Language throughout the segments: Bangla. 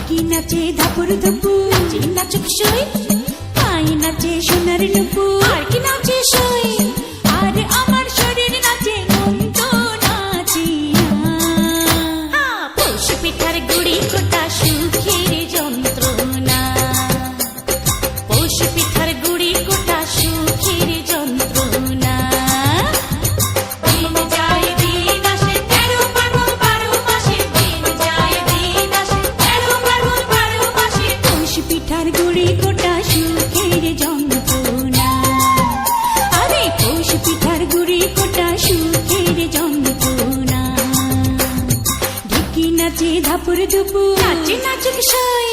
ঢুকি নাচে ধাপুর ধুপুর, নাচে নাচুক সই, পায়ে নাচে সোনার নুপুর, আর কি নাচে সই, আর আমার শরীর নাচে মন তো নাচিয়া। পৌষ পিঠার গুড়ি কোটা সুখের যন্ত্রণা, পৌষ পিঠার গুড়ি কোটা সুখের যন্ত্রণা। দিন যায় দিন আসে 13 ফাল্গুন 12 মাসে, দিন যায় দিন আসে 13 ফাল্গুন 12 মাসে। পৌষ পিঠার গুড়ি কোটা সুখের যন্ত্রণা, আরে পৌষ পিঠার গুড়ি কোটা সুখের যন্ত্রণা। ঢুকি নাচে ধাপুর ধুপুর, নাচে নাচুক সই।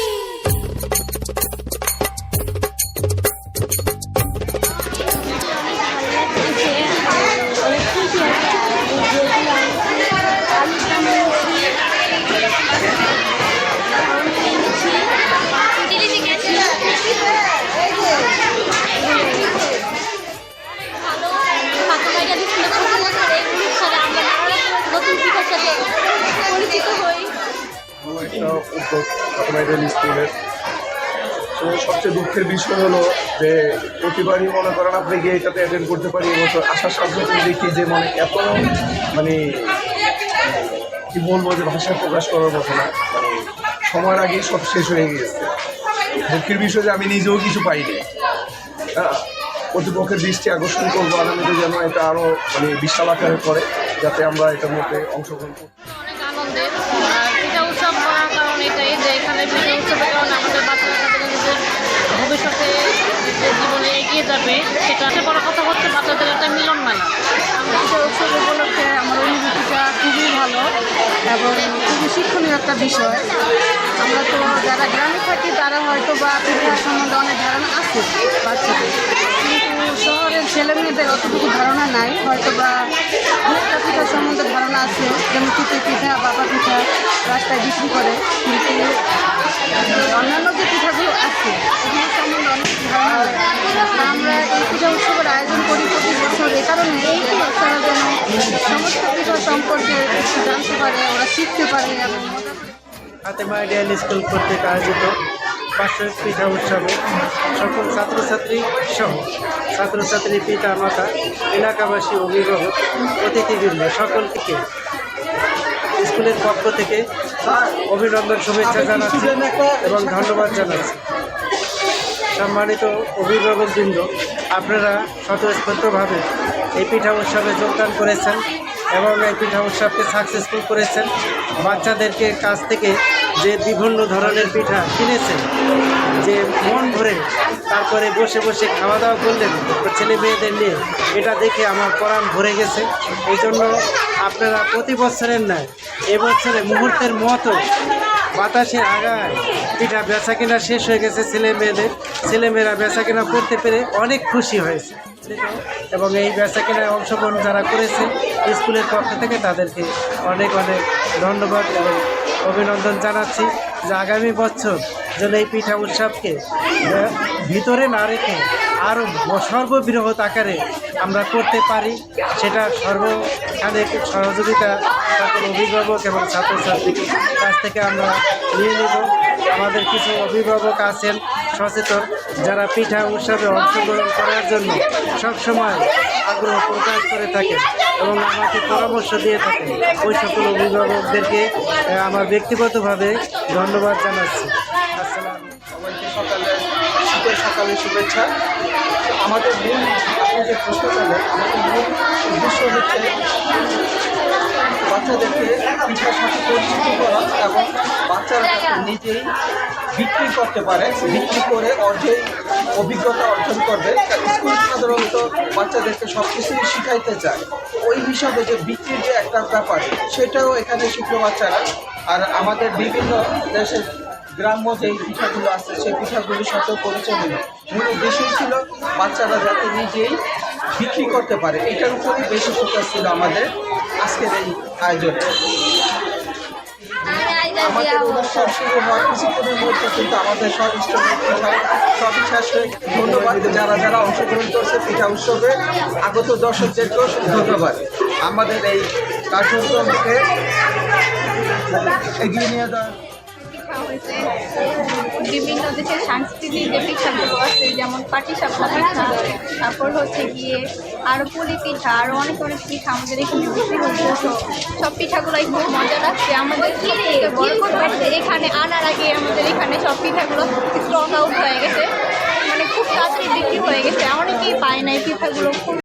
একটা উদ্যোগ ফাতেমা স্কুলের। তো সবচেয়ে দুঃখের বিষয় হলো যে প্রতিবারই মনে করেন আপনি গিয়ে এটাতে অ্যাটেন্ড করতে পারি, এবছর আসার সাথে সাথে দেখি যে মানে এত মানে কি বলবো যে ভাষায় প্রকাশ করার মতো না, মানে সময়ের আগেই সব শেষ হয়ে গিয়েছে। দুঃখের বিষয় যে আমি নিজেও কিছু পাইনি। কর্তৃপক্ষের দৃষ্টি আকর্ষণ করবো আগামীতে যেন এটা আরও মানে বিশাল আকারে করে, যাতে আমরা এটার মধ্যে অংশগ্রহণ করি। অনেক আনন্দের পিঠা উৎসব করার কারণ এটাই যে এখানে পিঠা উৎসবের কারণে আমাদের বাচ্চারা তাদের নিজের ভবিষ্যতে যে জীবনে এগিয়ে যাবে, সেটা বড় কথা হচ্ছে বাচ্চাদের একটা মিলন মেলা। পিঠা উৎসব উপলক্ষে আমার অনুভূতিটা খুবই ভালো এবং খুবই শিক্ষণীয় একটা বিষয়। আমরা তো যারা গ্রামে থাকি তারা হয়তো বা পিঠা সম্বন্ধে অনেক ধারণা আছে বাচ্চাদের, কিন্তু শহরের ছেলে মেয়েদের অতটুকু ধারণা নাই। হয়তো বা একটা পিঠা সম্বন্ধে ধারণা আছে, যেমন চিতই পিঠা, বাবা পিঠা রাস্তায় বিক্রি করে, কিন্তু অন্যান্য যে পিঠাগুলো আছে এগুলো সম্বন্ধে অনেক ধারণা নেই। আমরা এই পূজা উৎসবের আয়োজন করি প্রতি বছর এই কারণে বাচ্চারা যেন সমস্ত পিঠা সম্পর্কে একটু জানতে পারে, ওরা শিখতে পারে এবং মজা করে। ফাতেমা আইডিয়াল স্কুল কর্তৃক আয়োজিত বার্ষিক পিঠা উৎসবে সকল ছাত্রছাত্রী সহ ছাত্রছাত্রী পিতা মাতা, এলাকাবাসী, অভিভাবক, অতিথিবৃন্দ সকলকে স্কুলের পক্ষ থেকে অভিনন্দন, শুভেচ্ছা জানাচ্ছি এবং ধন্যবাদ জানাচ্ছি। সম্মানিত অভিভাবকবৃন্দ, আপনারা স্বতঃস্ফূর্তভাবে এই পিঠা উৎসবে যোগদান করেছেন এবং এই পিঠা উৎসবকে সাকসেসফুল করেছেন। বাচ্চাদেরকে কাছ থেকে যে বিভিন্ন ধরনের পিঠা কিনেছেন, যে মন ভরে তারপরে বসে বসে খাওয়া দাওয়া করলেন ছেলে মেয়েদের নিয়ে, এটা দেখে আমার পরাণ ভরে গেছে। এই জন্য আপনারা প্রতি বছরের নয়, এবছরে মুহূর্তের মতো বাতাসের আগায় পিঠা বেচা কেনা শেষ হয়ে গেছে। ছেলেমেয়েরা বেচা কেনা করতে পেরে অনেক খুশি হয়েছে এবং এই বেচা কেনায় অংশগ্রহণ যারা করেছে স্কুলের পক্ষ থেকে তাদেরকে অনেক অনেক ধন্যবাদ এবং অভিনন্দন জানাচ্ছি। যে আগামী বছর যেন এই পিঠা উৎসবকে ভিতরে না রেখে আরও সর্ববৃহৎ আকারে আমরা করতে পারি, সেটা সর্বখানে সহযোগিতা সকল অভিভাবক এবং ছাত্রছাত্রীর কাছ থেকে আমরা নিয়ে নেব। আমাদের কিছু অভিভাবক আছেন সচেতন, যারা পিঠা উৎসবে অংশগ্রহণ করার জন্য সবসময় আগ্রহ প্রকাশ করে থাকেন এবং আমাকে পরামর্শ দিয়ে থাকেন। ওই সকল অভিভাবকদেরকে আমার ব্যক্তিগতভাবে ধন্যবাদ জানাচ্ছি। আসসালাম। সবাইকে শীতের সকালের শুভেচ্ছা। আমাদের মূল যে প্রশ্ন আমাদের মূল উদ্দেশ্য হচ্ছে বাচ্চাদেরকে পিঠার সাথে পরিচিত করা এবং বাচ্চারা যাতে নিজেই বিক্রি করতে পারে, বিক্রি করে অর্ধেক অভিজ্ঞতা অর্জন করবে। স্কুল সাধারণত বাচ্চাদেরকে সব কিছুই শিখাইতে চায়, ওই হিসাবে যে বিক্রির যে একটা ব্যাপার সেটাও এখানে শিখলো বাচ্চারা। আর আমাদের বিভিন্ন দেশের গ্রাম্য যে পিঠাগুলো আছে সেই পিঠাগুলির সাথেও পরিচয় হলো। মূল উদ্দেশ্যই ছিল বাচ্চারা যাতে নিজেই বিক্রি করতে পারে, এটার উপরেই বেশি ফোকাস ছিল আমাদের আজকের এই আয়োজনে। আমাদের অনুষ্ঠান শুরু হওয়ার কিছুক্ষণের মধ্যে কিন্তু আমাদের সব ইনস্ট্রুমেন্ট সবই শেষ হয়ে। ধন্যবাদ যারা যারা অংশগ্রহণ করছে পিঠা উৎসবে, আগত দর্শকদেরকেও ধন্যবাদ। আমাদের এই কার্যক্রমকে এগিয়ে নিয়ে যাওয়ার খাওয়া হয়েছে বিভিন্ন দেশের সাংস্কৃতিক যে পিঠাগুলো আছে, যেমন পাটিসাপটা পিঠা, তারপর হচ্ছে গিয়ে আরও পুলি পিঠা, আরও অনেক অনেক পিঠা আমাদের এখানে বিক্রি হচ্ছে। তো সব পিঠাগুলোই খুব মজা লাগছে। আমাদের সবথেকে বড় কথা হচ্ছে এখানে আনার আগে আমাদের এখানে সব পিঠাগুলো স্টক আউট হয়ে গেছে, মানে খুব তাড়াতাড়ি বিক্রি হয়ে গেছে, অনেকেই পায় না এই পিঠাগুলো। খুব